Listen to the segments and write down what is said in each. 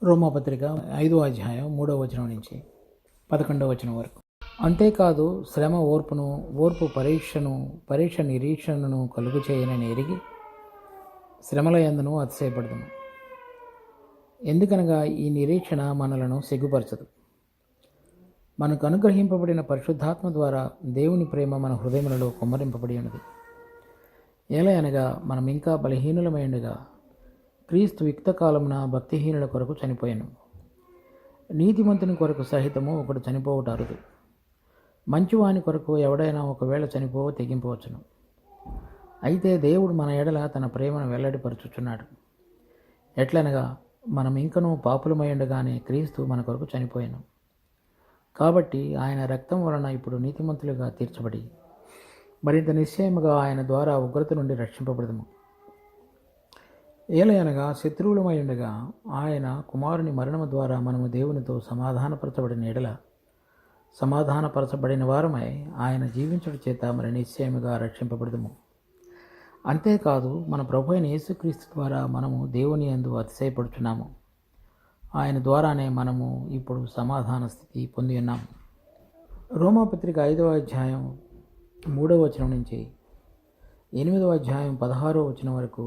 రోమాపత్రిక 5వ అధ్యాయం 3వ వచనం నుంచి 11వ వచనం వరకు. అంతేకాదు శ్రమ ఓర్పును, ఓర్పు పరీక్షను, పరీక్ష నిరీక్షణను కలుగు చేయనని ఎరిగి శ్రమల యందును అతిశయపడదుము. ఎందుకనగా ఈ నిరీక్షణ మనలను సిగ్గుపరచదు. మనకు అనుగ్రహింపబడిన పరిశుద్ధాత్మ ద్వారా దేవుని ప్రేమ మన హృదయములలో కుమ్మరింపబడి ఉన్నది. ఏలయనగా మనం ఇంకా బలహీనులమైండగా క్రీస్తు యుక్తకాలమున భక్తిహీనుల కొరకు చనిపోయాను. నీతిమంతుని కొరకు సహితము ఒకడు చనిపోవుట అరుదు. మంచివాని కొరకు ఎవడైనా ఒకవేళ చనిపోవ తెగింపవచ్చును. అయితే దేవుడు మన ఎడల తన ప్రేమను వెల్లడిపరుచుచున్నాడు. ఎట్లనగా మనం ఇంకనూ పాపులమైండగానే క్రీస్తు మన కొరకు చనిపోయాను. కాబట్టి ఆయన రక్తం వలన ఇప్పుడు నీతిమంతులుగా తీర్చబడి మరింత నిశ్చయముగా ఆయన ద్వారా ఉగ్రత నుండి రక్షింపబడదము. ఏలయనగా శత్రువులమై ఉండగా ఆయన కుమారుని మరణము ద్వారా మనము దేవునితో సమాధానపరచబడిన ఎడల సమాధానపరచబడిన వారమై ఆయన జీవించడం చేత మరి నిశ్చయముగా రక్షింపబడదము. అంతేకాదు మన ప్రభు అయిన యేసుక్రీస్తు ద్వారా మనము దేవుని యందు అతిశయపడుచున్నాము. ఆయన ద్వారానే మనము ఇప్పుడు సమాధాన స్థితి పొంది ఉన్నాము. రోమాపత్రిక 5వ అధ్యాయం 3వ వచనం నుంచి 8వ అధ్యాయం 16వ వచనం వరకు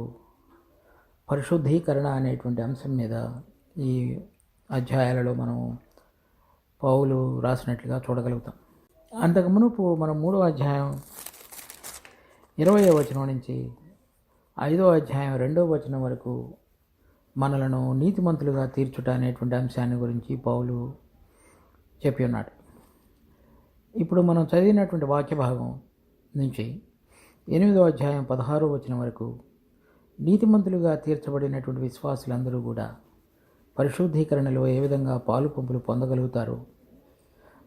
పరిశుద్ధీకరణ అనేటువంటి అంశం మీద ఈ అధ్యాయాలలో మనం పౌలు రాసినట్లుగా చూడగలుగుతాం. అంతకు మునుపు మనం 3వ అధ్యాయం 20వ వచనం నుంచి 5వ అధ్యాయం 2వ వచనం వరకు మనలను నీతిమంతులుగా తీర్చుట అనేటువంటి అంశాన్ని గురించి పౌలు చెప్పి ఉన్నాడు. ఇప్పుడు మనం చదివినటువంటి వాక్య భాగం నుంచి 8వ అధ్యాయం 16వ వచనం వరకు నీతిమంతులుగా తీర్చబడినటువంటి విశ్వాసులందరూ కూడా పరిశుద్ధీకరణలో ఏ విధంగా పాలు పంపులు పొందగలుగుతారో,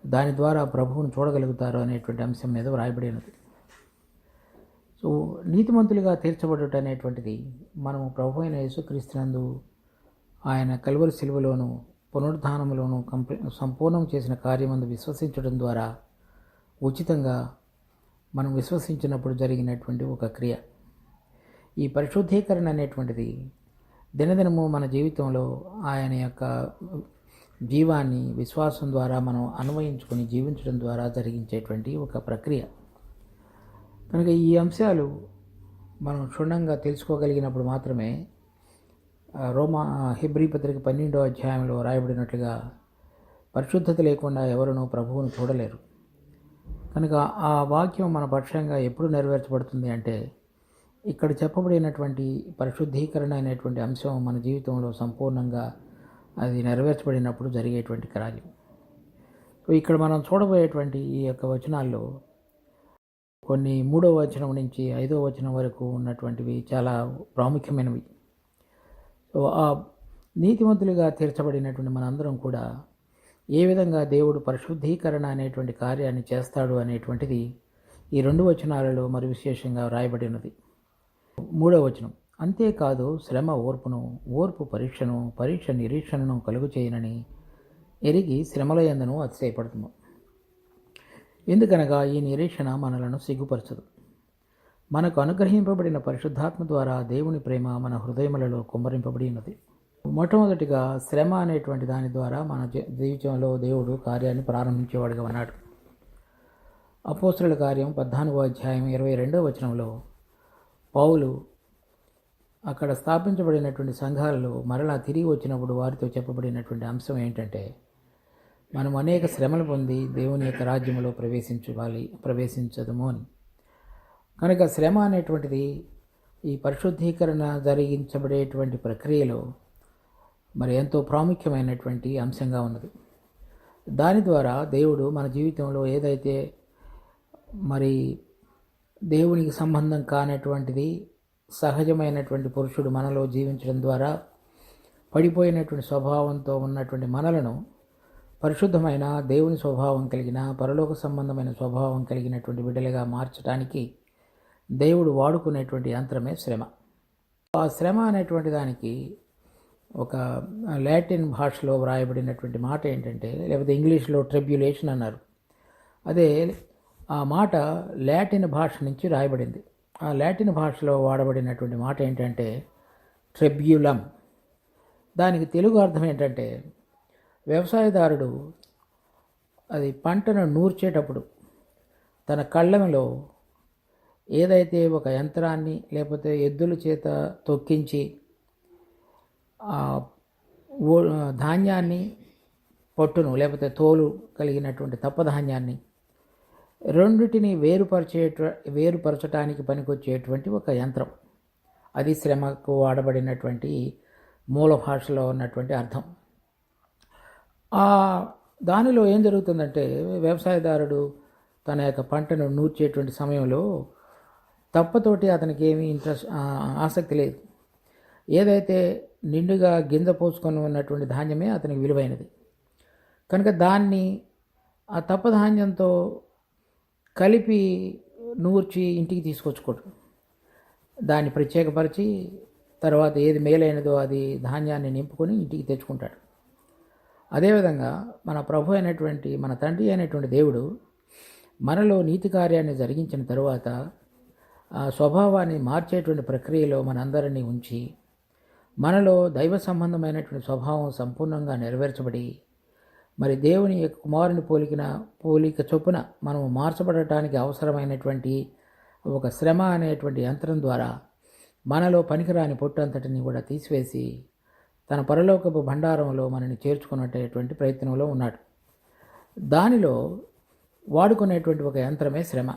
దాని ద్వారా ప్రభువును చూడగలుగుతారో అనేటువంటి అంశం మీద వ్రాయబడినది. సో నీతిమంతులుగా తీర్చబడుట అనేటువంటిది మనము ప్రభు అయిన యేసుక్రీస్తునందు ఆయన కల్వరి శిలువలోను పునరుద్ధానములోను సంపూర్ణం చేసిన కార్యమందు విశ్వసించడం ద్వారా ఉచితంగా మనం విశ్వసించినప్పుడు జరిగినటువంటి ఒక క్రియ. ఈ పరిశుద్ధీకరణ అనేటువంటిది దినదినము మన జీవితంలో ఆయన యొక్క జీవాన్ని విశ్వాసం ద్వారా మనం అన్వయించుకొని జీవించడం ద్వారా జరిగించేటువంటి ఒక ప్రక్రియ కనుక ఈ అంశాలు మనం క్షుణ్ణంగా తెలుసుకోగలిగినప్పుడు మాత్రమే హెబ్రీ పత్రిక 12వ అధ్యాయంలో రాయబడినట్లుగా పరిశుద్ధత లేకుండా ఎవరునూ ప్రభువును చూడలేరు. కనుక ఆ వాక్యం మన పక్షంగా ఎప్పుడు నెరవేర్చబడుతుంది అంటే ఇక్కడ చెప్పబడినటువంటి పరిశుద్ధీకరణ అనేటువంటి అంశం మన జీవితంలో సంపూర్ణంగా అది నెరవేర్చబడినప్పుడు జరిగేటువంటి కార్యం. సో ఇక్కడ మనం చూడబోయేటువంటి ఈ యొక్క వచనాల్లో కొన్ని 3వ వచనం నుంచి 5వ వచనం వరకు ఉన్నటువంటివి చాలా ప్రాముఖ్యమైనవి. సో ఆ నీతిమంతులుగా తీర్చబడినటువంటి మనందరం కూడా ఏ విధంగా దేవుడు పరిశుద్ధీకరణ అనేటువంటి కార్యాన్ని చేస్తాడు అనేటువంటిది ఈ 2 వచనాలలో మరి విశేషంగా రాయబడి ఉన్నది. 3వ వచనం, అంతేకాదు శ్రమ ఓర్పును, ఓర్పు పరీక్షను, పరీక్ష నిరీక్షణను కలుగు చేయనని ఎరిగి శ్రమల యందును అతిశయపడుతుము. ఎందుకనగా ఈ నిరీక్షణ మనలను సిగ్గుపరచదు. మనకు అనుగ్రహింపబడిన పరిశుద్ధాత్మ ద్వారా దేవుని ప్రేమ మన హృదయములలో కుమ్మరింపబడి ఉన్నది. మొట్టమొదటిగా శ్రమ అనేటువంటి దాని ద్వారా మన జీవితంలో దేవుడు కార్యాన్ని ప్రారంభించేవాడుగా ఉన్నాడు. అపోస్తలుల కార్యం 14వ అధ్యాయం 22వ వచనంలో పౌలు అక్కడ స్థాపించబడినటువంటి సంఘాలలో మరలా తిరిగి వచ్చినప్పుడు వారితో చెప్పబడినటువంటి అంశం ఏంటంటే, మనం అనేక శ్రమలు పొంది దేవుని యొక్క రాజ్యంలో ప్రవేశించదము అని. కనుక శ్రమ అనేటువంటిది ఈ పరిశుద్ధీకరణ జరిగించబడేటువంటి ప్రక్రియలో మరి ఎంతో ప్రాముఖ్యమైనటువంటి అంశంగా ఉన్నది. దాని ద్వారా దేవుడు మన జీవితంలో ఏదైతే మరి దేవునికి సంబంధం కానటువంటిది సహజమైనటువంటి పురుషుడు మనలో జీవించడం ద్వారా పడిపోయినటువంటి స్వభావంతో ఉన్నటువంటి మనలను పరిశుద్ధమైన దేవుని స్వభావం కలిగిన పరలోక సంబంధమైన స్వభావం కలిగినటువంటి బిడ్డలుగా మార్చడానికి దేవుడు వాడుకునేటువంటి యంత్రమే శ్రమ. ఆ శ్రమ అనేటువంటి దానికి ఒక లాటిన్ భాషలో వ్రాయబడినటువంటి మాట ఏంటంటే, లేకపోతే ఇంగ్లీష్లో ట్రిబ్యులేషన్ అన్నారు. అదే ఆ మాట లాటిన్ భాష నుంచి రాయబడింది. ఆ లాటిన్ భాషలో వాడబడినటువంటి మాట ఏంటంటే ట్రెబ్యులం. దానికి తెలుగు అర్థం ఏంటంటే, వ్యవసాయదారుడు అది పంటను నూర్చేటప్పుడు తన కళ్ళంలో ఏదైతే ఒక యంత్రాన్ని లేకపోతే ఎద్దుల చేత తొక్కించి ధాన్యాన్ని పొట్టును లేకపోతే తోలు కలిగినటువంటి తప్పధాన్యాన్ని రెండిటిని వేరుపరచడానికి పనికొచ్చేటువంటి ఒక యంత్రం. అది శ్రమకు వాడబడినటువంటి మూల భాషలో ఉన్నటువంటి అర్థం. దానిలో ఏం జరుగుతుందంటే, వ్యవసాయదారుడు తన యొక్క పంటను నూర్చేటువంటి సమయంలో తప్పతోటి అతనికి ఏమీ ఆసక్తి లేదు. ఏదైతే నిండుగా గింజ పోసుకొని ఉన్నటువంటి ధాన్యమే అతనికి విలువైనది కనుక దాన్ని ఆ తప్పధాన్యంతో కలిపి నూర్చి ఇంటికి తీసుకొచ్చుకోడు. దాన్ని ప్రత్యేకపరిచి తర్వాత ఏది మేలైనదో అది ధాన్యాన్ని నింపుకొని ఇంటికి తెచ్చుకుంటాడు. అదేవిధంగా మన ప్రభు అయినటువంటి మన తండ్రి అయినటువంటి దేవుడు మనలో నీతి కార్యాన్ని జరిగించిన తరువాత ఆ స్వభావాన్ని మార్చేటువంటి ప్రక్రియలో మనందరినీ ఉంచి మనలో దైవ సంబంధమైనటువంటి స్వభావం సంపూర్ణంగా నెరవేర్చబడి మరి దేవుని కుమారుని పోలిక చొప్పున మనము మార్చబడటానికి అవసరమైనటువంటి ఒక శ్రమ అనేటువంటి యంత్రం ద్వారా మనలో పనికిరాని పొట్టంతటిని కూడా తీసివేసి తన పరలోకపు భండారంలో మనని చేర్చుకునేటటువంటి ప్రయత్నంలో ఉన్నాడు. దానిలో వాడుకునేటువంటి ఒక యంత్రమే శ్రమ.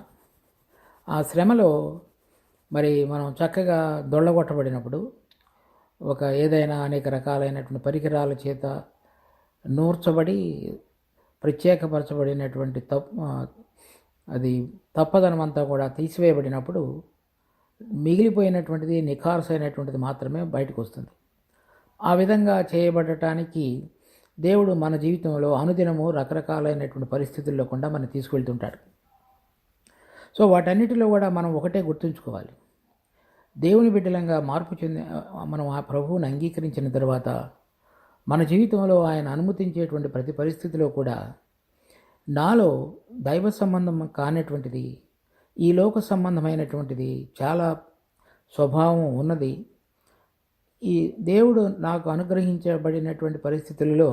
ఆ శ్రమలో మరి మనం చక్కగా దొళ్ళగొట్టబడినప్పుడు ఏదైనా అనేక రకాలైనటువంటి పరికరాల చేత నూర్చబడి ప్రత్యేకపరచబడినటువంటి తప్పదనమంతా కూడా తీసివేయబడినప్పుడు మిగిలిపోయినటువంటిది నిఖార్సైనటువంటిది మాత్రమే బయటకు వస్తుంది. ఆ విధంగా చేయబడటానికి దేవుడు మన జీవితంలో అనుదినము రకరకాలైనటువంటి పరిస్థితుల్లో కూడా మనం తీసుకువెళ్తుంటాడు. సో వాటన్నిటిలో కూడా మనం ఒకటే గుర్తుంచుకోవాలి, దేవుని బిడ్డలంగా మార్పు మనం ఆ ప్రభువుని అంగీకరించిన తర్వాత మన జీవితంలో ఆయన అనుమతించేటువంటి ప్రతి పరిస్థితిలో కూడా నాలో దైవ సంబంధం కానటువంటిది, ఈ లోక సంబంధమైనటువంటిది చాలా స్వభావం ఉన్నది. ఈ దేవుడు నాకు అనుగ్రహించబడినటువంటి పరిస్థితులలో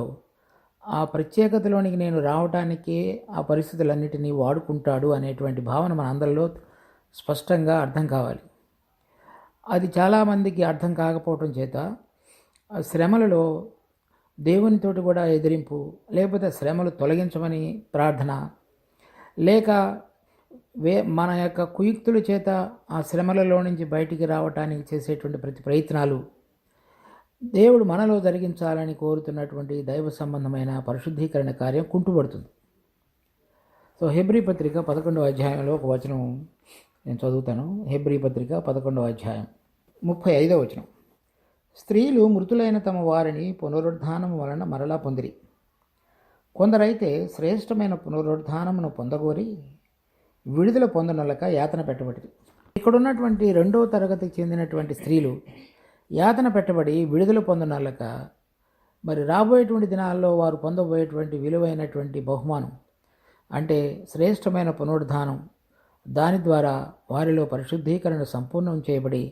ఆ ప్రత్యేకతలోనికి నేను రావడానికే ఆ పరిస్థితులన్నిటినీ వాడుకుంటాడు అనేటువంటి భావన మన అందరిలో స్పష్టంగా అర్థం కావాలి. అది చాలామందికి అర్థం కాకపోవటం చేత శ్రమలలో దేవునితోటి కూడా ఎదిరింపు, లేకపోతే శ్రమలు తొలగించమని ప్రార్థన, లేక మన యొక్క కుయుక్తుల చేత ఆ శ్రమలలో నుంచి బయటికి రావటానికి చేసేటువంటి ప్రతి ప్రయత్నాలు దేవుడు మనలో జరిగించాలని కోరుతున్నటువంటి దైవ సంబంధమైన పరిశుద్ధీకరణ కార్యం కుంటుపడుతుంది. సో హెబ్రీ పత్రిక 11వ అధ్యాయంలో ఒక వచనం నేను చదువుతాను. హెబ్రీ పత్రిక 11వ అధ్యాయం 35వ వచనం. స్త్రీలు మృతులైన తమ వారిని పునరుద్ధానం వలన మరలా పొందిరి. కొందరైతే శ్రేష్టమైన పునరుద్ధానమును పొందగోరి విడుదల పొందనలక యాతన పెట్టబడి. ఇక్కడున్నటువంటి 2వ తరగతికి చెందినటువంటి స్త్రీలు యాతన పెట్టబడి విడుదల పొందనలక మరి రాబోయేటువంటి దినాల్లో వారు పొందబోయేటువంటి విలువైనటువంటి బహుమానం అంటే శ్రేష్టమైన పునరుద్ధానం, దాని ద్వారా వారిలో పరిశుద్ధీకరణ సంపూర్ణం చేయబడి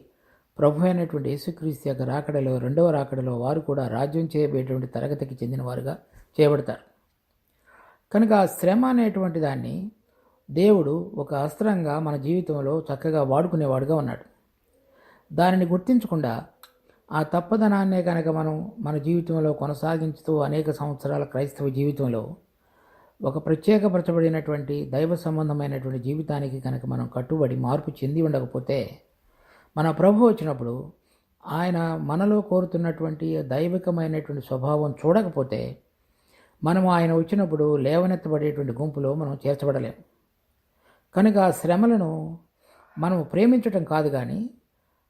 ప్రభు అయినటువంటి యేసుక్రీస్తు యొక్క రాకడలో 2వ రాకడలో వారు కూడా రాజ్యం చేయబోయేటువంటి తరగతికి చెందిన వారుగా చేయబడతారు. కనుక ఆ శ్రమ అనేటువంటి దాన్ని దేవుడు ఒక అస్త్రంగా మన జీవితంలో చక్కగా వాడుకునేవాడుగా ఉన్నాడు. దానిని గుర్తించకుండా ఆ తప్పదనాన్నే కనుక మనం మన జీవితంలో కొనసాగించుతూ అనేక సంవత్సరాల క్రైస్తవ జీవితంలో ఒక ప్రత్యేకపరచబడినటువంటి దైవ సంబంధమైనటువంటి జీవితానికి కనుక మనం కట్టుబడి మార్పు చెంది ఉండకపోతే, మన ప్రభు వచ్చినప్పుడు ఆయన మనలో కోరుతున్నటువంటి దైవికమైనటువంటి స్వభావం చూడకపోతే మనము ఆయన వచ్చినప్పుడు లేవనెత్తబడేటువంటి గుంపులో మనం చేర్చబడలేము. కనుక ఆ శ్రమలను మనం ప్రేమించటం కాదు, కానీ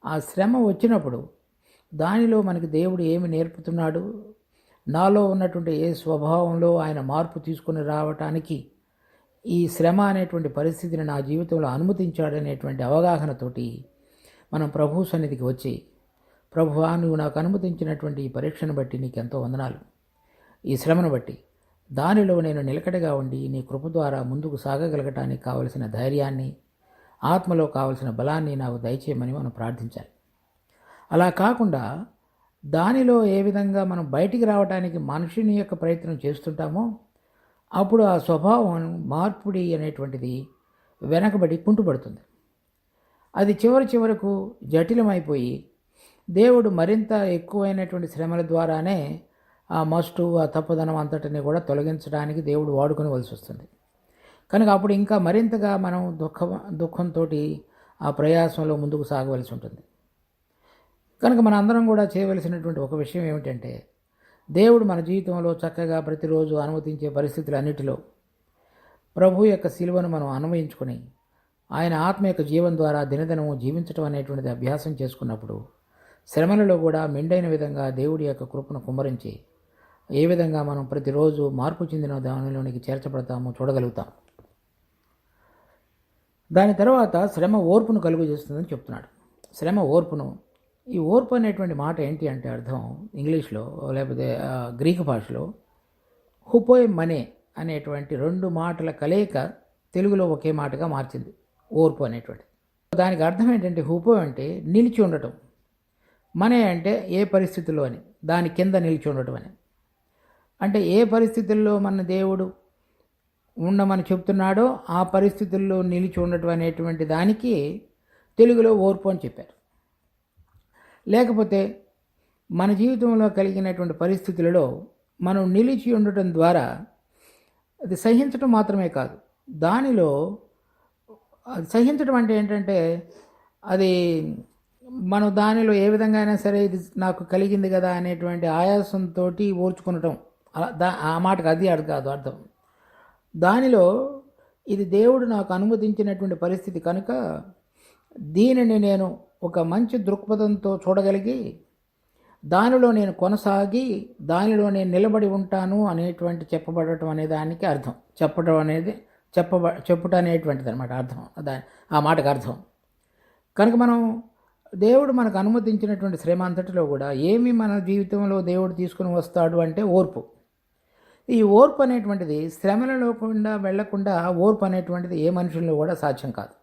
ఆ శ్రమ వచ్చినప్పుడు దానిలో మనకి దేవుడు ఏమి నేర్పుతున్నాడు, నాలో ఉన్నటువంటి ఏ స్వభావంలో ఆయన మార్పు తీసుకుని రావటానికి ఈ శ్రమ అనేటువంటి పరిస్థితిని నా జీవితంలో అనుమతించాడనేటువంటి అవగాహనతోటి మనం ప్రభు సన్నిధికి వచ్చి, ప్రభువా నువ్వు నాకు అనుమతించినటువంటి ఈ పరీక్షను బట్టి నీకెంతో వందనాలు, ఈ శ్రమను బట్టి దానిలో నేను నిలకడగా ఉండి నీ కృప ద్వారా ముందుకు సాగగలగటానికి కావలసిన ధైర్యాన్ని, ఆత్మలో కావలసిన బలాన్ని నాకు దయచేయమని మనం ప్రార్థించాలి. అలా కాకుండా దానిలో ఏ విధంగా మనం బయటికి రావడానికి మనుషుని యొక్క ప్రయత్నం చేస్తుంటామో అప్పుడు ఆ స్వభావం మార్పిడి అనేటువంటిది వెనకబడి కుంటుపడుతుంది. అది చివరకు జటిలమైపోయి దేవుడు మరింత ఎక్కువైనటువంటి శ్రమల ద్వారానే ఆ మస్టు, ఆ తప్పుదనం అంతటిని కూడా తొలగించడానికి దేవుడు వాడుకోవలసి వస్తుంది. కనుక అప్పుడు ఇంకా మరింతగా మనం దుఃఖంతో ఆ ప్రయాసంలో ముందుకు సాగవలసి ఉంటుంది. కనుక మన అందరం కూడా చేయవలసినటువంటి ఒక విషయం ఏమిటంటే, దేవుడు మన జీవితంలో చక్కగా ప్రతిరోజు అనుమతించే పరిస్థితులన్నిటిలో ప్రభు యొక్క శిలువను మనం అన్వయించుకొని ఆయన ఆత్మ యొక్క జీవం ద్వారా దినదినము జీవించడం అనేటువంటిది అభ్యాసం చేసుకున్నప్పుడు శ్రమలలో కూడా మెండైన విధంగా దేవుడి యొక్క కృపను కుమ్మరించి ఏ విధంగా మనం ప్రతిరోజు మార్పు చెందిన దానిలోనికి చేర్చబడతామో చూడగలుగుతాం. దాని తర్వాత శ్రమ ఓర్పును కలుగు చేస్తుందని చెప్తున్నాడు. శ్రమ ఓర్పును, ఈ ఓర్పు అనేటువంటి మాట ఏంటి అంటే అర్థం ఇంగ్లీష్లో లేకపోతే గ్రీకు భాషలో హుపోయ్ మనే అనేటువంటి 2 మాటల కలయిక తెలుగులో ఒకే మాటగా మార్చింది ఓర్పు అనేటువంటి. దానికి అర్థం ఏంటంటే హుపో అంటే నిలిచి ఉండటం, మనే అంటే ఏ పరిస్థితుల్లో అని, దాని కింద నిలిచి ఉండటం అని. అంటే ఏ పరిస్థితుల్లో మన దేవుడు ఉండమని చెప్తున్నాడో ఆ పరిస్థితుల్లో నిలిచి ఉండటం అనేటువంటి దానికి తెలుగులో ఓర్పు అని చెప్పారు. లేకపోతే మన జీవితంలో కలిగినటువంటి పరిస్థితులలో మనం నిలిచి ఉండటం ద్వారా అది సహించటం మాత్రమే కాదు, దానిలో అది సహించడం అంటే ఏంటంటే అది మనం దానిలో ఏ విధంగా అయినా సరే ఇది నాకు కలిగింది కదా అనేటువంటి ఆయాసంతో ఓర్చుకునటం, ఆ మాటకు అది కాదు అర్థం. దానిలో ఇది దేవుడు నాకు అనుమతించినటువంటి పరిస్థితి కనుక దీనిని నేను ఒక మంచి దృక్పథంతో చూడగలిగి దానిలో నేను కొనసాగి దానిలో నేను నిలబడి ఉంటాను అనేటువంటి చెప్పబడటం అనే దానికి అర్థం. చెప్పడం అనేది చెప్పుట అనేటువంటిది అనమాట అర్థం, ఆ మాటకు అర్థం. కనుక మనం దేవుడు మనకు అనుమతించినటువంటి శ్రమ అంతటిలో కూడా ఏమి మన జీవితంలో దేవుడు తీసుకుని వస్తాడు అంటే ఓర్పు. ఈ ఓర్పు అనేటువంటిది శ్రమలలో వెళ్లకుండా ఓర్పు అనేటువంటిది ఏ మనుషుల్లో కూడా సాధ్యం కాదు.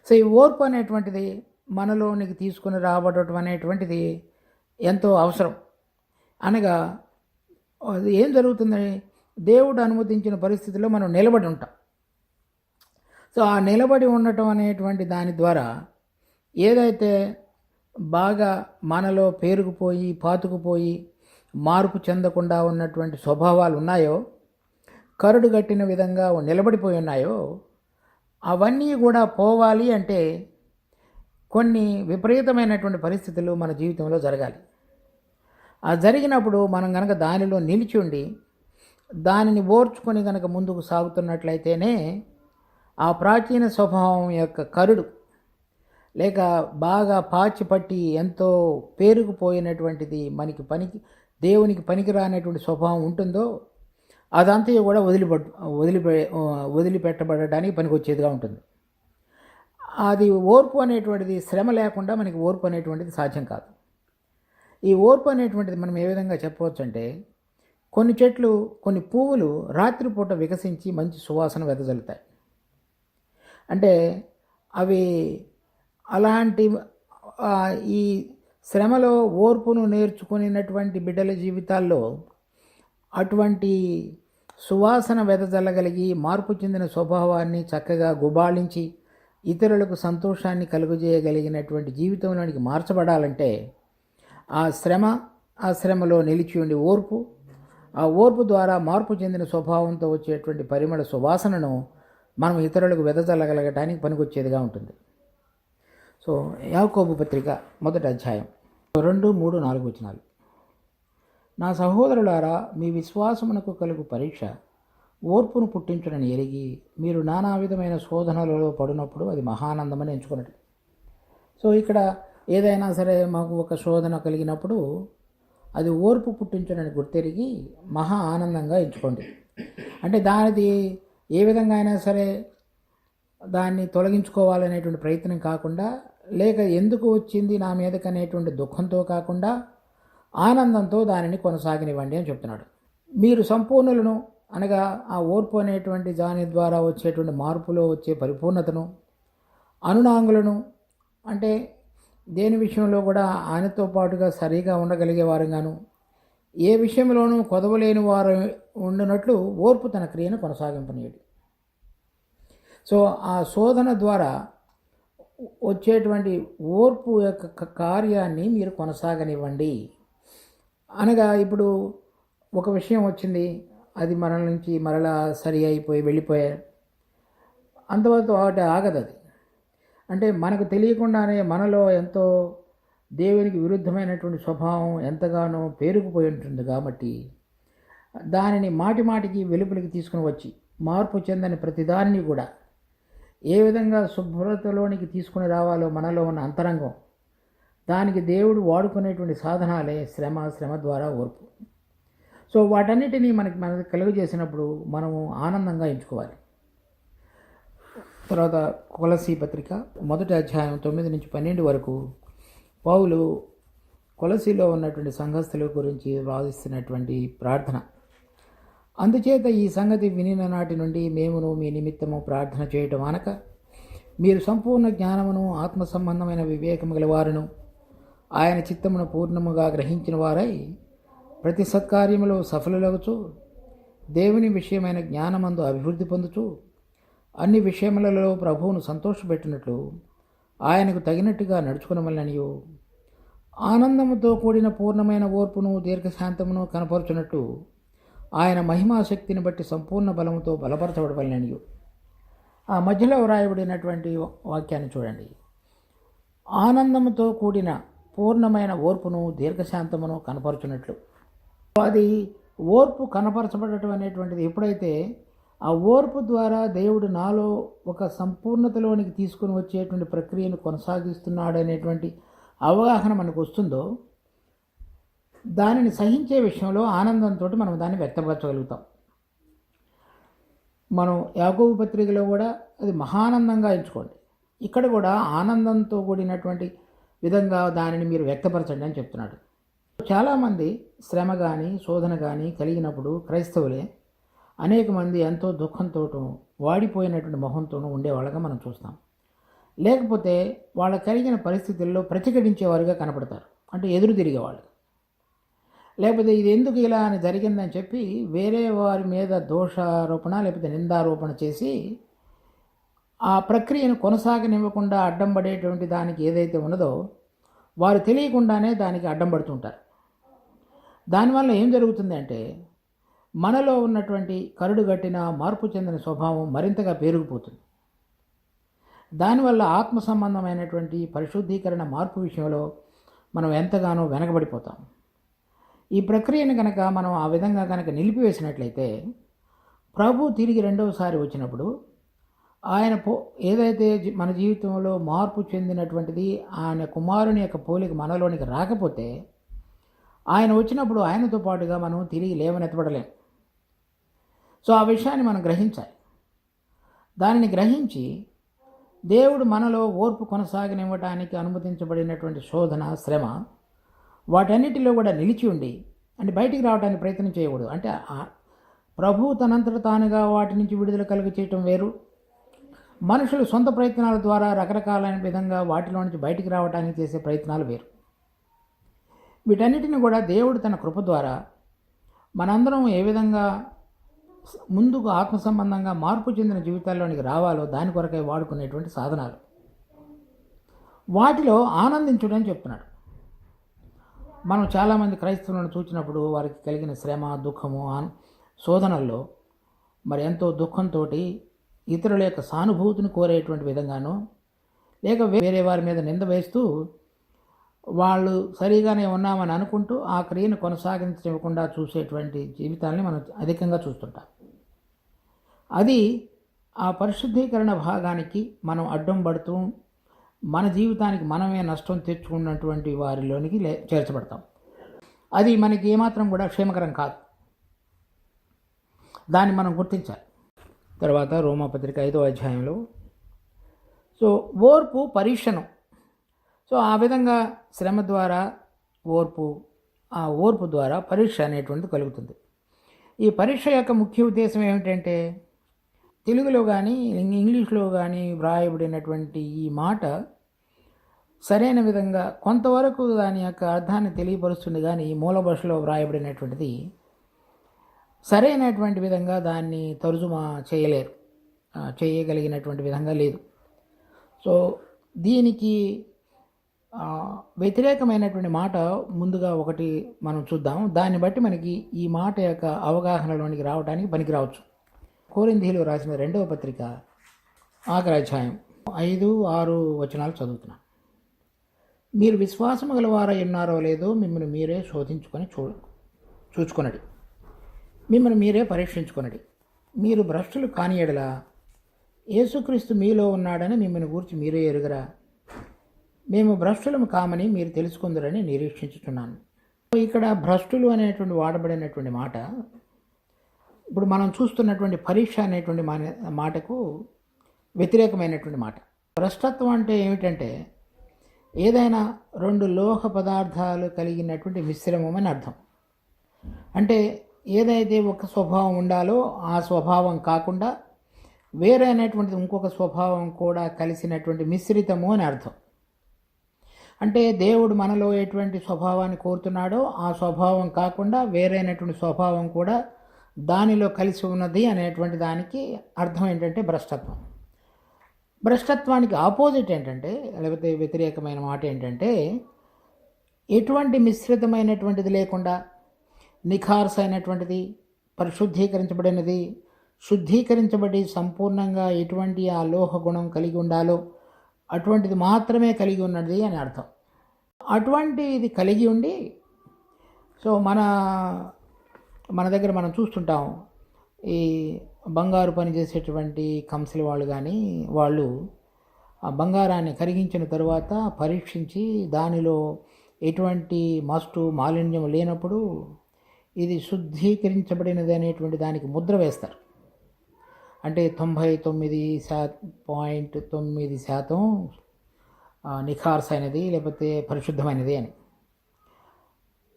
సో ఈ ఓర్పు అనేటువంటిది మనలోనికి తీసుకుని రాబడటం అనేటువంటిది ఎంతో అవసరం. అనగా అది ఏం జరుగుతుందని దేవుడు అనుమతించిన పరిస్థితుల్లో మనం నిలబడి ఉంటాం. సో ఆ నిలబడి ఉండటం అనేటువంటి దాని ద్వారా ఏదైతే బాగా మనలో పేరుకుపోయి పాతుకుపోయి మార్పు చెందకుండా ఉన్నటువంటి స్వభావాలు ఉన్నాయో, కరుడు గట్టిన విధంగా నిలబడిపోయి ఉన్నాయో, అవన్నీ కూడా పోవాలి అంటే కొన్ని విపరీతమైనటువంటి పరిస్థితులు మన జీవితంలో జరగాలి. ఆ జరిగినప్పుడు మనం కనుక దానిలో నిలిచి ఉండి దానిని ఓర్చుకొని కనుక ముందుకు సాగుతున్నట్లయితేనే ఆ ప్రాచీన స్వభావం యొక్క కరుడు లేక బాగా పాచిపట్టి ఎంతో పేరుకుపోయినటువంటిది దేవునికి పనికిరానటువంటి స్వభావం ఉంటుందో అదంతా కూడా వదిలిపెట్టబడడానికి పనికొచ్చేదిగా ఉంటుంది. అది ఓర్పు అనేటువంటిది శ్రమ లేకుండా మనకి ఓర్పు అనేటువంటిది సాధ్యం కాదు. ఈ ఓర్పు అనేటువంటిది మనం ఏ విధంగా చెప్పవచ్చు అంటే, కొన్ని చెట్లు, కొన్ని పువ్వులు రాత్రిపూట వికసించి మంచి సువాసన వెదజల్లుతాయి. అంటే అవి అలాంటి ఈ శ్రమలో ఓర్పును నేర్చుకునేటువంటి బిడ్డల జీవితాల్లో అటువంటి సువాసన వెదజల్లగలిగి మార్పు చెందిన స్వభావాన్ని చక్కగా గుబాళించి ఇతరులకు సంతోషాన్ని కలుగజేయగలిగినటువంటి జీవితంలోనికి మార్చబడాలంటే ఆ శ్రమలో నిలిచి ఉండి ఓర్పు, ఆ ఓర్పు ద్వారా మార్పు చెందిన స్వభావంతో వచ్చేటువంటి పరిమళ సువాసనను మనం ఇతరులకు వెదజల్లగలగటానికి పనికొచ్చేదిగా ఉంటుంది. సో యాకోబు పత్రిక 1వ అధ్యాయం 2, 3, 4 వచనాలు. నా సహోదరులారా, మీ విశ్వాసమునకు కలుగు పరీక్ష ఓర్పును పుట్టించునని ఎరిగి మీరు నానా విధమైన శోధనలలో పడినప్పుడు అది మహానందమని ఎంచుకున్నట్టు. సో ఇక్కడ ఏదైనా సరే మాకు ఒక శోధన కలిగినప్పుడు అది ఓర్పు పుట్టించునని గుర్తెరిగి మహా ఆనందంగా ఎంచుకోండి. అంటే దానిది ఏ విధంగా అయినా సరే దాన్ని తొలగించుకోవాలనేటువంటి ప్రయత్నం కాకుండా, లేక ఎందుకు వచ్చింది నా మీదకి అనేటువంటి దుఃఖంతో కాకుండా ఆనందంతో దానిని కొనసాగనివ్వండి అని చెప్తున్నాడు. మీరు సంపూర్ణులను అనగా ఆ ఓర్పు అనేటువంటి దాని ద్వారా వచ్చేటువంటి మార్పులో వచ్చే పరిపూర్ణతను, అనునాంగులను అంటే దేని విషయంలో కూడా ఆయనతో పాటుగా సరిగా ఉండగలిగేవారుగాను, ఏ విషయంలోనూ కొదవలేని వారు ఉండినట్లు ఓర్పు తన క్రియను కొనసాగింపనీయడు. సో ఆ శోధన ద్వారా వచ్చేటువంటి ఓర్పు యొక్క కార్యాన్ని మీరు కొనసాగనివ్వండి. అనగా ఇప్పుడు ఒక విషయం వచ్చింది, అది మన నుంచి మరలా సరి అయిపోయి వెళ్ళిపోయారు, అంతవరకు వాటి ఆగదు. అది అంటే మనకు తెలియకుండానే మనలో ఎంతో దేవునికి విరుద్ధమైనటువంటి స్వభావం ఎంతగానో పేరుకుపోయి ఉంటుంది. కాబట్టి దానిని మాటి మాటికి వెలుపలికి తీసుకుని వచ్చి మార్పు చెందని ప్రతిదానిని కూడా ఏ విధంగా శుభ్రతలోనికి తీసుకుని రావాలో మనలో ఉన్న అంతరంగం, దానికి దేవుడు వాడుకునేటువంటి సాధనాలే శ్రమ ద్వారా ఓర్పు. సో వాటన్నిటినీ మనకు కలుగజేసినప్పుడు మనము ఆనందంగా ఎంచుకోవాలి. తర్వాత కొలసీ పత్రిక 1వ అధ్యాయం 9 నుంచి 12 వరకు పౌలు కొలసీలో ఉన్నటువంటి సంఘస్థుల గురించి వాదిస్తున్నటువంటి ప్రార్థన. అందుచేత ఈ సంగతి వినిన నాటి నుండి మేమును మీ నిమిత్తము ప్రార్థన చేయటం అనక, మీరు సంపూర్ణ జ్ఞానమును ఆత్మ సంబంధమైన వివేకము గలవారును ఆయన చిత్తమును పూర్ణముగా గ్రహించిన వారై ప్రతి సత్కార్యములో సఫలులగుచు దేవుని విషయమైన జ్ఞానమందు అభివృద్ధి పొందుచు అన్ని విషయములలో ప్రభువును సంతోషపెట్టినట్లు ఆయనకు తగినట్టుగా నడుచుకునవలననియు, ఆనందముతో కూడిన పూర్ణమైన ఓర్పును దీర్ఘశాంతమును కనపరుచున్నట్టు ఆయన మహిమాశక్తిని బట్టి సంపూర్ణ బలముతో బలపరచబడవలననియు. ఆ మధ్యలో వ్రాయబడినటువంటి వాక్యాన్ని చూడండి. ఆనందముతో కూడిన పూర్ణమైన ఓర్పును దీర్ఘశాంతమును కనపరుచున్నట్లు. అది ఓర్పు కనపరచబడటం అనేటువంటిది ఎప్పుడైతే ఆ ఓర్పు ద్వారా దేవుడు నాలో ఒక సంపూర్ణతలోనికి తీసుకుని వచ్చేటువంటి ప్రక్రియను కొనసాగిస్తున్నాడు అనేటువంటి అవగాహన మనకు వస్తుందో, దానిని సహించే విషయంలో ఆనందంతో మనం దాన్ని వ్యక్తపరచగలుగుతాం. మనం యాకోబు పత్రికలో కూడా అది మహానందంగా ఎంచుకోండి. ఇక్కడ కూడా ఆనందంతో కూడినటువంటి విధంగా దానిని మీరు వ్యక్తపరచండి అని చెప్తున్నాడు. చాలామంది శ్రమ కానీ శోధన కానీ కలిగినప్పుడు క్రైస్తవులే అనేక మంది ఎంతో దుఃఖంతో వాడిపోయినటువంటి మొహంతోనూ ఉండేవాళ్ళగా మనం చూస్తాం. లేకపోతే వాళ్ళ కలిగిన పరిస్థితుల్లో ప్రతిఘటించేవారుగా కనపడతారు, అంటే ఎదురు తిరిగేవాళ్ళు. లేకపోతే ఇది ఎందుకు ఇలా అని జరిగిందని చెప్పి వేరే వారి మీద దోషారోపణ లేకపోతే నిందారోపణ చేసి ఆ ప్రక్రియను కొనసాగనివ్వకుండా అడ్డం పడేటువంటి దానికి ఏదైతే ఉన్నదో వారు తెలియకుండానే దానికి అడ్డం పడుతుంటారు. దానివల్ల ఏం జరుగుతుంది అంటే మనలో ఉన్నటువంటి కరుడుగట్టిన మార్పు చెందిన స్వభావం మరింతగా పెరిగిపోతుంది. దానివల్ల ఆత్మ సంబంధమైనటువంటి పరిశుద్ధీకరణ మార్పు విషయంలో మనం ఎంతగానో వెనకబడిపోతాం. ఈ ప్రక్రియను కనుక మనం ఆ విధంగా కనుక నిలిపివేసినట్లయితే ప్రభు తిరిగి రెండవసారి వచ్చినప్పుడు ఆయన ఏదైతే మన జీవితంలో మార్పు చెందినటువంటిది ఆయన కుమారుని యొక్క పోలిక మనలోనికి రాకపోతే ఆయన వచ్చినప్పుడు ఆయనతో పాటుగా మనం తిరిగి లేవనెత్తబడలేం. సో ఆ విషయాన్ని మనం గ్రహించాలి. దానిని గ్రహించి దేవుడు మనలో ఓర్పు కొనసాగనివ్వటానికి అనుమతించబడినటువంటి శోధన శ్రమ వాటన్నిటిలో కూడా నిలిచి ఉండి, అంటే బయటికి రావడానికి ప్రయత్నం చేయకూడదు. అంటే ప్రభు తనంతట తానుగా వాటి నుంచి విడుదల కలుగ చేయటం వేరు, మనుషులు సొంత ప్రయత్నాల ద్వారా రకరకాలైన విధంగా వాటిలో నుంచి బయటికి రావడానికి చేసే ప్రయత్నాలు వేరు. వీటన్నిటిని కూడా దేవుడు తన కృప ద్వారా మనందరం ఏ విధంగా ముందుకు ఆత్మ సంబంధంగా మార్పు చెందిన జీవితాల్లోనికి రావాలో దాని కొరకై వాడుకునేటువంటి సాధనాలు. వాటిలో ఆనందించుడని చెప్తున్నాడు. మనం చాలామంది క్రైస్తవులను చూసినప్పుడు వారికి కలిగిన శ్రమ దుఃఖము శోధనల్లో మరి ఎంతో దుఃఖంతో ఇతరుల యొక్క సానుభూతిని కోరేటువంటి విధంగానో లేక వేరే వారి మీద నింద వేస్తూ వాళ్ళు సరిగానే ఉన్నామని అనుకుంటూ ఆ క్రియను కొనసాగించకుండా చూసేటువంటి జీవితాలని మనం అధికంగా చూస్తుంటాం. అది ఆ పరిశుద్ధీకరణ భాగానికి మనం అడ్డం పడుతూ మన జీవితానికి మనమే నష్టం తెచ్చుకున్నటువంటి వారిలోనికి చేర్చబడతాం. అది మనకి ఏమాత్రం కూడా క్షేమకరం కాదు. దాన్ని మనం గుర్తించాలి. తర్వాత రోమాపత్రిక 5వ అధ్యాయంలో ఓర్పు పరీక్షను, ఆ విధంగా శ్రమ ద్వారా ఓర్పు, ఆ ఓర్పు ద్వారా పరీక్ష అనేటువంటిది కలుగుతుంది. ఈ పరీక్ష యొక్క ముఖ్య ఉద్దేశం ఏమిటంటే తెలుగులో కానీ ఇంగ్లీష్లో కానీ వ్రాయబడినటువంటి ఈ మాట సరైన విధంగా కొంతవరకు దాని యొక్క అర్థాన్ని తెలియపరుస్తుంది, కానీ మూల భాషలో వ్రాయబడినటువంటిది సరైనటువంటి విధంగా దాన్ని తర్జుమా చేయలేరు, చేయగలిగినటువంటి విధంగా లేదు. సో దీనికి వ్యతిరేకమైనటువంటి మాట ముందుగా ఒకటి మనం చూద్దాం. దాన్ని బట్టి మనకి ఈ మాట యొక్క అవగాహనలోనికి రావడానికి పనికి రావచ్చు. కొరింథీయులు రాసిన 2వ పత్రిక ఆఖరి అధ్యాయం 5, 6 వచనాలు చదువుతున్నాను. మీరు విశ్వాసము గలవారై ఉన్నారో లేదో మిమ్మల్ని మీరే శోధించుకొని చూచుకొనడి, మిమ్మల్ని మీరే పరీక్షించుకొనడి. మీరు భ్రష్టులు కాని యెడల యేసుక్రీస్తు మీలో ఉన్నాడని మిమ్మల్ని గూర్చి మీరే ఎరుగరా? మేము భ్రష్టులము కామని మీరు తెలుసుకుందరని నిరీక్షించుతున్నాను. ఇక్కడ భ్రష్టులు అనేటువంటి వాడబడినటువంటి మాట ఇప్పుడు మనం చూస్తున్నటువంటి పరీక్ష అనేటువంటి మాటకు వ్యతిరేకమైనటువంటి మాట. భ్రష్టత్వం అంటే ఏమిటంటే ఏదైనా 2 లోహ పదార్థాలు కలిగినటువంటి మిశ్రమం అని అర్థం. అంటే ఏదైతే ఒక స్వభావం ఉండాలో ఆ స్వభావం కాకుండా వేరే అనేటువంటిది ఇంకొక స్వభావం కూడా కలిసినటువంటి మిశ్రితము అని అర్థం. అంటే దేవుడు మనలో ఎటువంటి స్వభావాన్ని కోరుతున్నాడో ఆ స్వభావం కాకుండా వేరైనటువంటి స్వభావం కూడా దానిలో కలిసి ఉన్నది అనేటువంటి దానికి అర్థం ఏంటంటే భ్రష్టత్వం. భ్రష్టత్వానికి ఆపోజిట్ ఏంటంటే, లేకపోతే వ్యతిరేకమైన మాట ఏంటంటే ఎటువంటి మిశ్రితమైనటువంటిది లేకుండా నిఖార్స్ అయినటువంటిది, పరిశుద్ధీకరించబడినది, శుద్ధీకరించబడి సంపూర్ణంగా ఎటువంటి ఆ లోహ గుణం కలిగి ఉండాలో అటువంటిది మాత్రమే కలిగి ఉన్నది అని అర్థం. అటువంటిది కలిగి ఉండి, సో మన దగ్గర మనం చూస్తుంటాం, ఈ బంగారు పని చేసేటువంటి కంసలి వాళ్ళు కానీ వాళ్ళు ఆ బంగారాన్ని కరిగించిన తరువాత పరీక్షించి దానిలో ఎటువంటి మస్టు మాలిన్యం లేనప్పుడు ఇది శుద్ధీకరించబడినది అనేటువంటి దానికి ముద్ర వేస్తారు. అంటే 99.9% నిఖార్స్ అయినది లేకపోతే పరిశుద్ధమైనది అని.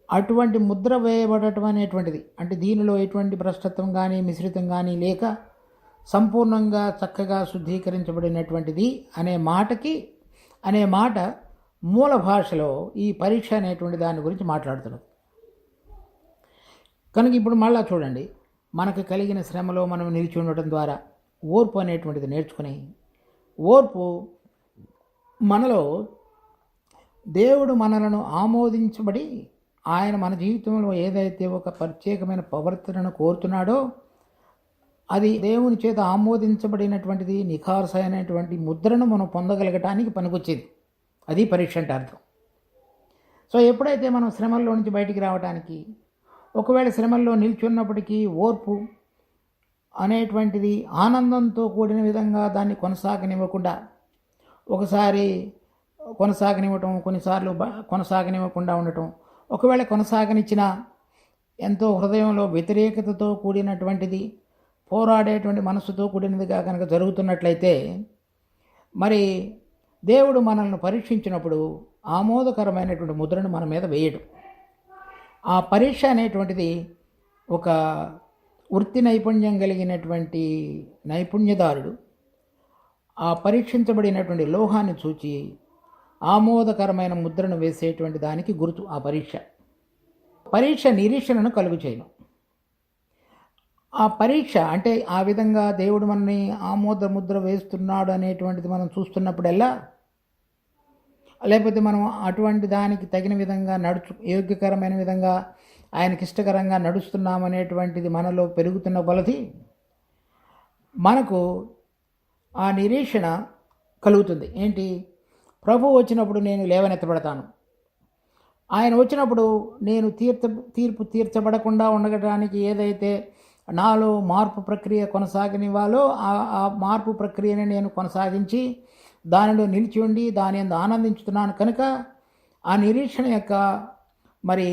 అటువంటి ముద్ర వేయబడటం అనేటువంటిది అంటే దీనిలో ఎటువంటి భ్రష్టత్వం కానీ మిశ్రితం కానీ లేక సంపూర్ణంగా చక్కగా శుద్ధీకరించబడినటువంటిది అనే మాట మూల భాషలో ఈ పరీక్ష అనేటువంటి దాని గురించి మాట్లాడుతున్నది. కనుక ఇప్పుడు మళ్ళా చూడండి, మనకు కలిగిన శ్రమలో మనం నిలిచి ఉండటం ద్వారా ఓర్పు అనేటువంటిది నేర్చుకుని, ఓర్పు మనలో దేవుడు మనలను ఆమోదించబడి ఆయన మన జీవితంలో ఏదైతే ఒక ప్రత్యేకమైన ప్రవర్తనను కోరుతున్నాడో అది దేవుని చేత ఆమోదించబడినటువంటిది నిఖార్స్ అయినటువంటి ముద్రను మనం పొందగలగటానికి పనికొచ్చేది. అది పరీక్ష అంటే అర్థం. సో ఎప్పుడైతే మనం శ్రమల్లో నుంచి బయటికి రావడానికి, ఒకవేళ శ్రమల్లో నిల్చున్నప్పటికీ ఓర్పు అనేటువంటిది ఆనందంతో కూడిన విధంగా దాన్ని కొనసాగనివ్వకుండా, ఒకసారి కొనసాగనివ్వటం, కొన్నిసార్లు కొనసాగనివ్వకుండా ఉండటం, ఒకవేళ కొనసాగనిచ్చినా ఎంతో హృదయంలో వ్యతిరేకతతో కూడినటువంటిది, పోరాడేటువంటి మనసుతో కూడినదిగా కనుక జరుగుతున్నట్లయితే మరి దేవుడు మనల్ని పరీక్షించినప్పుడు ఆమోదకరమైనటువంటి ముద్రను మన మీద వేయడు. ఆ పరీక్ష అనేటువంటిది ఒక వృత్తి నైపుణ్యం కలిగినటువంటి నైపుణ్యదారుడు ఆ పరీక్షించబడినటువంటి లోహాన్ని చూచి ఆమోదకరమైన ముద్రను వేసేటువంటి దానికి గుర్తు ఆ పరీక్ష నిరీక్షణను కలుగు చేయను. ఆ పరీక్ష అంటే ఆ విధంగా దేవుడు మనని ఆమోద ముద్ర వేస్తున్నాడు అనేటువంటిది మనం చూస్తున్నప్పుడల్లా, లేకపోతే మనం అటువంటి దానికి తగిన విధంగా యోగ్యకరమైన విధంగా ఆయనకి ఇష్టకరంగా నడుస్తున్నామనేటువంటిది మనలో పెరుగుతున్న కొలది మనకు ఆ నిరీక్షణ కలుగుతుంది. ఏంటి? ప్రభు వచ్చినప్పుడు నేను లేవనెత్తబడతాను, ఆయన వచ్చినప్పుడు నేను తీర్పు తీర్చబడకుండా ఉండటానికి ఏదైతే నాలో మార్పు ప్రక్రియ కొనసాగనివ్వాలో ఆ మార్పు ప్రక్రియని నేను కొనసాగించి దానిలో నిలిచి ఉండి దాని యందు ఆనందించుతున్నాను. కనుక ఆ నిరీక్షణ యొక్క మరి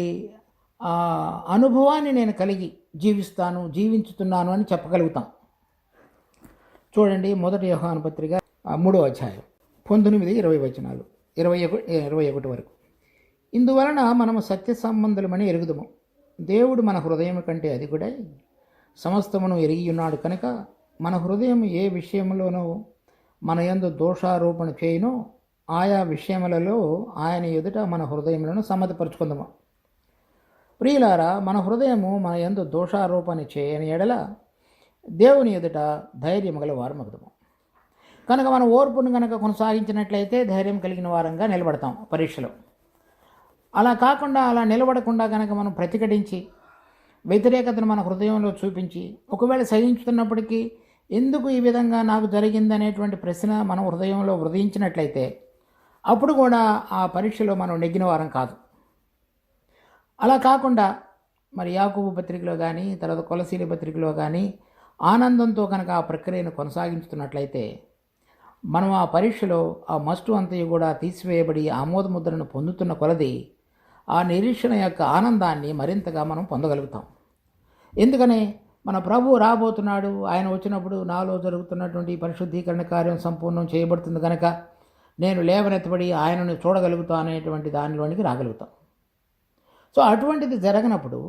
అనుభవాన్ని నేను కలిగి జీవించుతున్నాను అని చెప్పగలుగుతాం. చూడండి, 1 యోహాను పత్రిక 3వ అధ్యాయం 19-20 వచనాలు 21 వరకు. ఇందువలన మనము సత్య సంబంధులమని ఎరుగుదుము. దేవుడు మన హృదయం కంటే అధికుడై సమస్తమును ఎరిగి ఉన్నాడు కనుక మన హృదయం ఏ విషయంలోనూ మన యందు దోషారోపణ చేయనో ఆయా విషయములలో ఆయన ఎదుట మన హృదయములను సమ్మతిపరుచుకుందాము. ప్రియులారా, మన హృదయము మన యందు దోషారోపణ చేయని ఎడల దేవుని ఎదుట ధైర్యం గల వారమగుదాము. కనుక మన ఓర్పును కనుక కొనసాగించినట్లయితే ధైర్యం కలిగిన వారంగా నిలబడతాం పరీక్షలో. అలా కాకుండా, అలా నిలబడకుండా కనుక మనం ప్రతిఘటించి వ్యతిరేకతను మన హృదయంలో చూపించి ఒకవేళ సహించుతున్నప్పటికీ ఎందుకు ఈ విధంగా నాకు జరిగిందనేటువంటి ప్రశ్న మన హృదయంలో ఉదయించినట్లయితే అప్పుడు కూడా ఆ పరీక్షలో మనం నెగ్గిన వారం కాదు. అలా కాకుండా మరి యాకోబు పత్రికలో కానీ, తర్వాత కొలసీల పత్రికలో కానీ ఆనందంతో కనుక ఆ ప్రక్రియను కొనసాగించుతున్నట్లయితే మనం ఆ పరీక్షలో ఆ మస్టు అంతయు కూడా తీసివేయబడి ఆమోద ముద్రను పొందుతున్న కొలది ఆ నిరీక్షణ యొక్క ఆనందాన్ని మరింతగా మనం పొందగలుగుతాం. ఎందుకని మన ప్రభువు రాబోతున్నాడు, ఆయన వచ్చినప్పుడు నాలో జరుగుతున్నటువంటి పరిశుద్ధీకరణ కార్యం సంపూర్ణం చేయబడుతుంది కనుక నేను లేవనెత్తబడి ఆయనను చూడగలుగుతా అనేటువంటి దానిలోనికి రాగలుగుతాం. సో అటువంటిది జరగనప్పుడు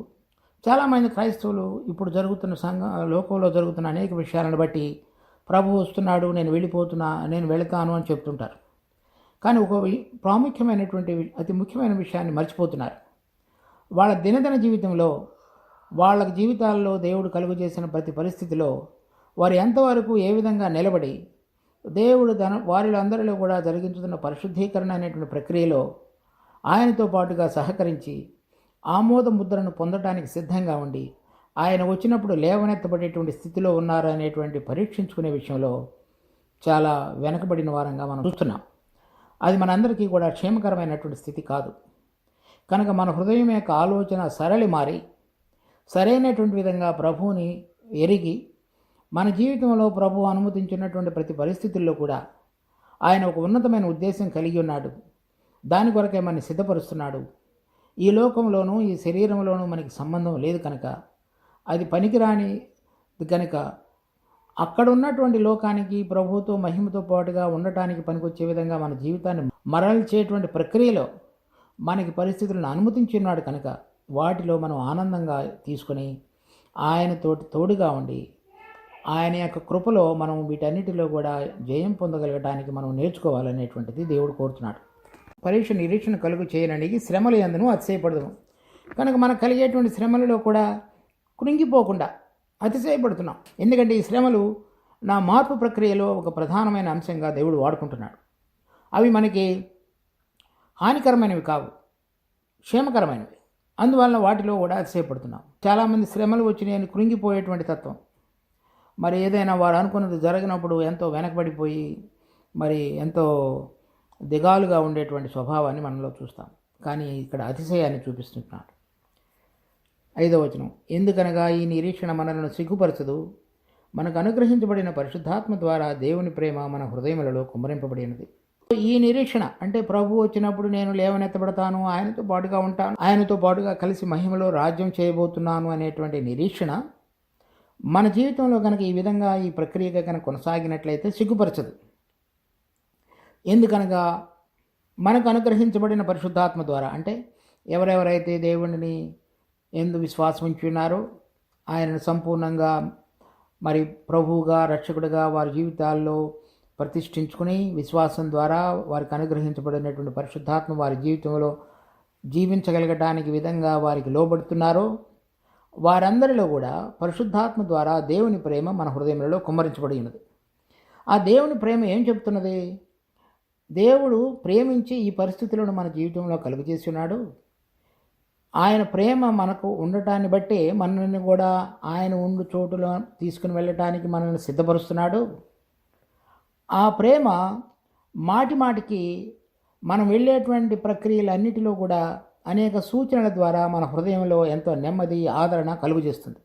చాలామంది క్రైస్తవులు ఇప్పుడు జరుగుతున్న లోకంలో జరుగుతున్న అనేక విషయాలను బట్టి ప్రభు వస్తున్నాడు, నేను వెళ్ళిపోతున్నా, నేను వెళతాను అని చెప్తుంటారు. కానీ ఒక ప్రాముఖ్యమైనటువంటి అతి ముఖ్యమైన విషయాన్ని మర్చిపోతున్నారు. వాళ్ళ దినదిన జీవితంలో, వాళ్ళ జీవితాల్లో దేవుడు కలుగు చేసిన ప్రతి పరిస్థితిలో వారు ఎంతవరకు ఏ విధంగా నిలబడి దేవుడు వారిలో అందరిలో కూడా జరిగించుతున్న పరిశుద్ధీకరణ అనేటువంటి ప్రక్రియలో ఆయనతో పాటుగా సహకరించి ఆమోద ముద్రను పొందడానికి సిద్ధంగా ఉండి ఆయన వచ్చినప్పుడు లేవనెత్తబడేటువంటి స్థితిలో ఉన్నారు అనేటువంటి పరీక్షించుకునే విషయంలో చాలా వెనకబడిన వారంగా మనం చూస్తున్నాం. అది మనందరికీ కూడా క్షేమకరమైనటువంటి స్థితి కాదు. కనుక మన హృదయం యొక్క ఆలోచన సరళి మారి సరైనటువంటి విధంగా ప్రభువుని ఎరిగి మన జీవితంలో ప్రభువు అనుమతించినటువంటి ప్రతి పరిస్థితుల్లో కూడా ఆయన ఒక ఉన్నతమైన ఉద్దేశం కలిగి ఉన్నాడు, దాని కొరకే మనని సిద్ధపరుస్తున్నాడు. ఈ లోకంలోనూ ఈ శరీరంలోనూ మనకి సంబంధం లేదు కనుక, అది పనికిరాని కనుక అక్కడ ఉన్నటువంటి లోకానికి ప్రభువుతో మహిమతో పాటుగా ఉండటానికి పనికొచ్చే విధంగా మన జీవితాన్ని మరల్చేటువంటి ప్రక్రియలో మనకి పరిస్థితులను అనుమతించున్నాడు కనుక వాటిలో మనం ఆనందంగా తీసుకొని తోడుగా ఉండి ఆయన యొక్క కృపలో మనం వీటన్నిటిలో కూడా జయం పొందగలగడానికి మనం నేర్చుకోవాలనేటువంటిది దేవుడు కోరుతున్నాడు. పరీక్ష నిరీక్షణ కలుగు చేయడానికి శ్రమల యందును అతిశయపడదు. కనుక మనకు కలిగేటువంటి శ్రమలలో కూడా కృంగిపోకుండా అతిశయపడుతున్నాం. ఎందుకంటే ఈ శ్రమలు నా మార్పు ప్రక్రియలో ఒక ప్రధానమైన అంశంగా దేవుడు వాడుకుంటున్నాడు. అవి మనకి హానికరమైనవి కావు, క్షేమకరమైనవి. అందువలన వాటిలో కూడా అతిశయపడుతున్నాం. చాలామంది శ్రమలు వచ్చినాయని కృంగిపోయేటువంటి తత్వం, మరి ఏదైనా వారు అనుకున్నది జరగనప్పుడు ఎంతో వెనకబడిపోయి మరి ఎంతో దిగాలుగా ఉండేటువంటి స్వభావాన్ని మనలో చూస్తాం. కానీ ఇక్కడ అతిశయాన్ని చూపిస్తున్నాడు. 5వ వచనం, ఎందుకనగా ఈ నిరీక్షణ మనలను సిగ్గుపరచదు, మనకు అనుగ్రహించబడిన పరిశుద్ధాత్మ ద్వారా దేవుని ప్రేమ మన హృదయములలో కుమ్మరింపబడినది. ఈ నిరీక్షణ అంటే ప్రభు వచ్చినప్పుడు నేను లేవనెత్తబడతాను, ఆయనతో పాటుగా ఉంటాను, ఆయనతో పాటుగా కలిసి మహిమలో రాజ్యం చేయబోతున్నాను అనేటువంటి నిరీక్షణ మన జీవితంలో కనుక ఈ విధంగా ఈ ప్రక్రియగా కనుక కొనసాగినట్లయితే సిగ్గుపరచదు. ఎందుకనగా మనకు అనుగ్రహించబడిన పరిశుద్ధాత్మ ద్వారా, అంటే ఎవరెవరైతే దేవుడిని ఎందు విశ్వాసం ఉంచున్నారో ఆయనను సంపూర్ణంగా మరి ప్రభువుగా రక్షకుడిగా వారి జీవితాల్లో ప్రతిష్ఠించుకుని విశ్వాసం ద్వారా వారికి అనుగ్రహించబడినటువంటి పరిశుద్ధాత్మ వారి జీవితంలో జీవించగలగటానికి విధంగా వారికి లోబడుతున్నారో వారందరిలో కూడా పరిశుద్ధాత్మ ద్వారా దేవుని ప్రేమ మన హృదయంలో కుమ్మరించబడి ఉన్నది. ఆ దేవుని ప్రేమ ఏం చెప్తున్నది? దేవుడు ప్రేమించి ఈ పరిస్థితులను మన జీవితంలో కలుగజేసి ఉన్నాడు. ఆయన ప్రేమ మనకు ఉండటాన్ని బట్టే మనల్ని కూడా ఆయన ఉండు చోటులో తీసుకుని వెళ్ళటానికి మనల్ని సిద్ధపరుస్తున్నాడు. ఆ ప్రేమ మాటి మాటికి మనం వెళ్ళేటువంటి ప్రక్రియలన్నిటిలో కూడా అనేక సూచనల ద్వారా మన హృదయంలో ఎంతో నెమ్మది ఆదరణ కలుగజేస్తుంది.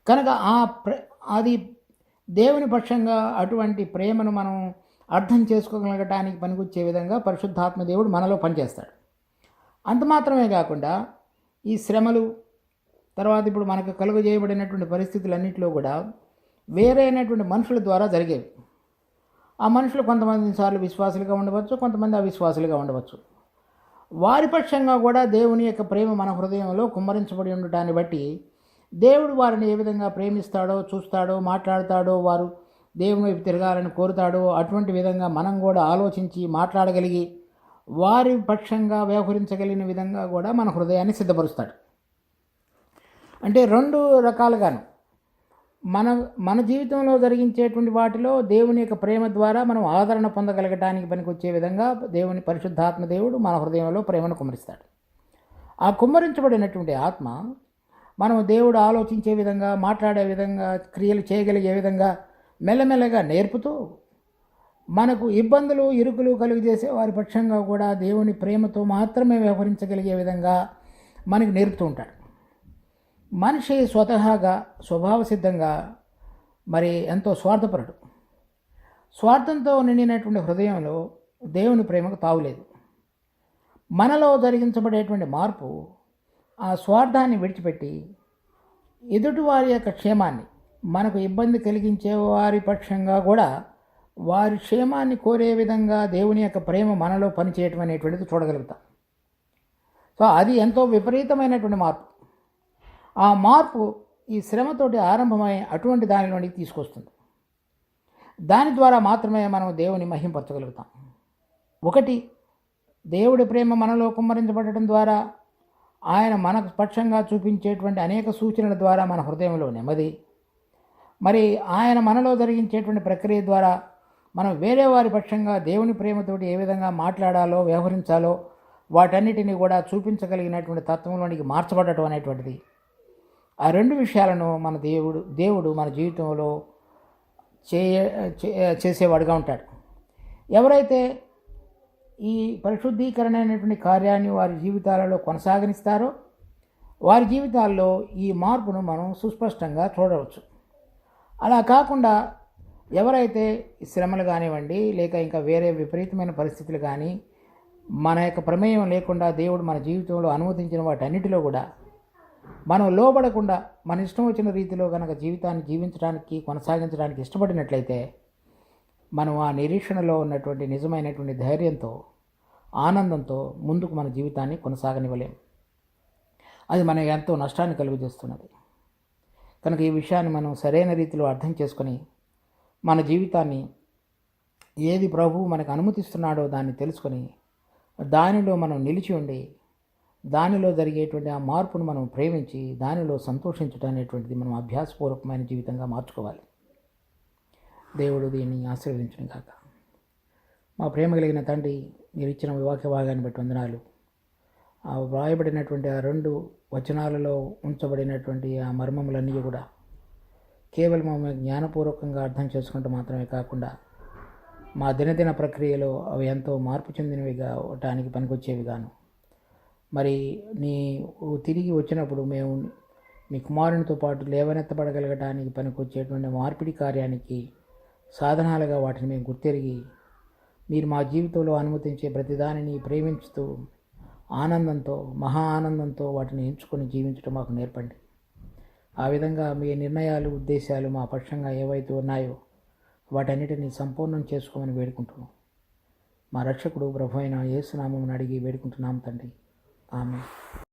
కనుక అది దేవుని పక్షంగా అటువంటి ప్రేమను మనం అర్థం చేసుకోగలగటానికి పనికొచ్చే విధంగా పరిశుద్ధాత్మ దేవుడు మనలో పనిచేస్తాడు. అంత మాత్రమే కాకుండా ఈ శ్రమలు తర్వాత ఇప్పుడు మనకు కలుగజేయబడినటువంటి పరిస్థితులన్నింటిలో కూడా వేరైనటువంటి మనుషుల ద్వారా జరిగేవి. ఆ మనుషులు కొంతమంది సార్లు విశ్వాసులుగా ఉండవచ్చు, కొంతమంది అవిశ్వాసులుగా ఉండవచ్చు. వారి పక్షంగా కూడా దేవుని యొక్క ప్రేమ మన హృదయంలో కుమ్మరించబడి ఉండటాన్ని బట్టి దేవుడు వారిని ఏ విధంగా ప్రేమిస్తాడో, చూస్తాడో, మాట్లాడతాడో, వారు దేవుని వైపు తిరగాలని కోరుతాడో అటువంటి విధంగా మనం కూడా ఆలోచించి మాట్లాడగలిగి వారి పక్షంగా వ్యవహరించగలిగిన విధంగా కూడా మన హృదయాన్ని సిద్ధపరుస్తాడు. అంటే రెండు రకాలుగాను మన మన జీవితంలో జరిగించేటువంటి వాటిలో దేవుని యొక్క ప్రేమ ద్వారా మనం ఆదరణ పొందగలగటానికి పనికొచ్చే విధంగా దేవుని పరిశుద్ధాత్మ దేవుడు మన హృదయంలో ప్రేమను కుమ్మరిస్తాడు. ఆ కుమ్మరించబడినటువంటి ఆత్మ మనం దేవుడు ఆలోచించే విధంగా, మాట్లాడే విధంగా, క్రియలు చేయగలిగే విధంగా మెల్లమెల్లగా నేర్పుతూ మనకు ఇబ్బందులు, ఇరుకులు కలుగజేసే వారి పక్షంగా కూడా దేవుని ప్రేమతో మాత్రమే వ్యవహరించగలిగే విధంగా మనకి నేర్పుతూ ఉంటాడు. మనిషి స్వతహాగా స్వభావ సిద్ధంగా మరి ఎంతో స్వార్థపరుడు. స్వార్థంతో నిండినటువంటి హృదయంలో దేవుని ప్రేమకు తావులేదు. మనలో జరిగించబడేటువంటి మార్పు ఆ స్వార్థాన్ని విడిచిపెట్టి ఎదుటివారి యొక్క క్షేమాన్ని, మనకు ఇబ్బంది కలిగించే వారి పక్షంగా కూడా వారి క్షేమాన్ని కోరే విధంగా దేవుని యొక్క ప్రేమ మనలో పనిచేయటం అనేటువంటిది చూడగలుగుతాం. సో అది ఎంతో విపరీతమైనటువంటి మార్పు. ఆ మార్పు ఈ శ్రమతోటి ఆరంభమై అటువంటి దానిలోనికి తీసుకొస్తుంది. దాని ద్వారా మాత్రమే మనం దేవుని మహింపరచగలుగుతాం. ఒకటి, దేవుడి ప్రేమ మనలో కుమ్మరించబడటం ద్వారా ఆయన మనకు పక్షంగా చూపించేటువంటి అనేక సూచనల ద్వారా మన హృదయంలో నెమ్మది, మరి ఆయన మనలో జరిగించేటువంటి ప్రక్రియ ద్వారా మనం వేరే వారి పక్షంగా దేవుని ప్రేమతోటి ఏ విధంగా మాట్లాడాలో, వ్యవహరించాలో వాటన్నిటినీ కూడా చూపించగలిగినటువంటి తత్వంలోనికి మార్చబడటం అనేటువంటిది. ఆ రెండు విషయాలను మన దేవుడు మన జీవితంలో చేసేవాడుగా ఉంటాడు. ఎవరైతే ఈ పరిశుద్ధీకరణ అనేటువంటి కార్యాన్ని వారి జీవితాలలో కొనసాగనిస్తారో వారి జీవితాల్లో ఈ మార్పును మనం సుస్పష్టంగా చూడవచ్చు. అలా కాకుండా ఎవరైతే శ్రమలు కానివ్వండి, లేక ఇంకా వేరే విపరీతమైన పరిస్థితులు కానీ మన యొక్క ప్రమేయం లేకుండా దేవుడు మన జీవితంలో అనుమతించిన వాటన్నిటిలో కూడా మనం లోబడకుండా మన ఇష్టం వచ్చిన రీతిలో కనుక జీవితాన్ని జీవించడానికి, కొనసాగించడానికి ఇష్టపడినట్లయితే మనం ఆ నిరీక్షణలో ఉన్నటువంటి నిజమైనటువంటి ధైర్యంతో, ఆనందంతో ముందుకు మన జీవితాన్ని కొనసాగనివ్వలేం. అది మనకు ఎంతో నష్టాన్ని కలుగజేస్తున్నది. కనుక ఈ విషయాన్ని మనం సరైన రీతిలో అర్థం చేసుకొని మన జీవితాన్ని ఏది ప్రభువు మనకు అనుమతిస్తున్నాడో దాన్ని తెలుసుకొని దానిలో మనం నిలిచి ఉండి దానిలో జరిగేటువంటి ఆ మార్పును మనం ప్రేమించి దానిలో సంతోషించడం అనేటువంటిది మనం అభ్యాసపూర్వకమైన జీవితంగా మార్చుకోవాలి. దేవుడు దీన్ని ఆశీర్వదించును కాక. మా ప్రేమ కలిగిన తండ్రి, మీరు ఇచ్చిన వాక్య భాగాన్ని బట్టి వందనాలు. ఆ వ్రాయబడినటువంటి ఆ 2 వచనాలలో ఉంచబడినటువంటి ఆ మర్మములన్నీ కూడా కేవలం మేము జ్ఞానపూర్వకంగా అర్థం చేసుకుంటూ మాత్రమే కాకుండా మా దినదిన ప్రక్రియలో అవి ఎంతో మార్పు చెందినవిగా అవటానికి పనికొచ్చేవిగాను, మరి తిరిగి వచ్చినప్పుడు మేము మీ కుమారునితో పాటు లేవనెత్తబడగలగటానికి పనికొచ్చేటువంటి మార్పిడి కార్యానికి సాధనాలుగా వాటిని మేము గుర్తెరిగి మీరు మా జీవితంలో అనుమతించే ప్రతిదానిని ప్రేమించుతూ ఆనందంతో, మహా ఆనందంతో వాటిని ఎంచుకొని జీవించడం మాకు నేర్పండి. ఆ విధంగా మీ నిర్ణయాలు, ఉద్దేశాలు మా పక్షంగా ఏవైతే ఉన్నాయో వాటన్నిటిని సంపూర్ణం చేసుకోమని వేడుకుంటున్నాం. మా రక్షకుడు ప్రభు అయిన యేసు నామమున అడిగి వేడుకుంటున్నాం తండ్రి. ఆమేన్.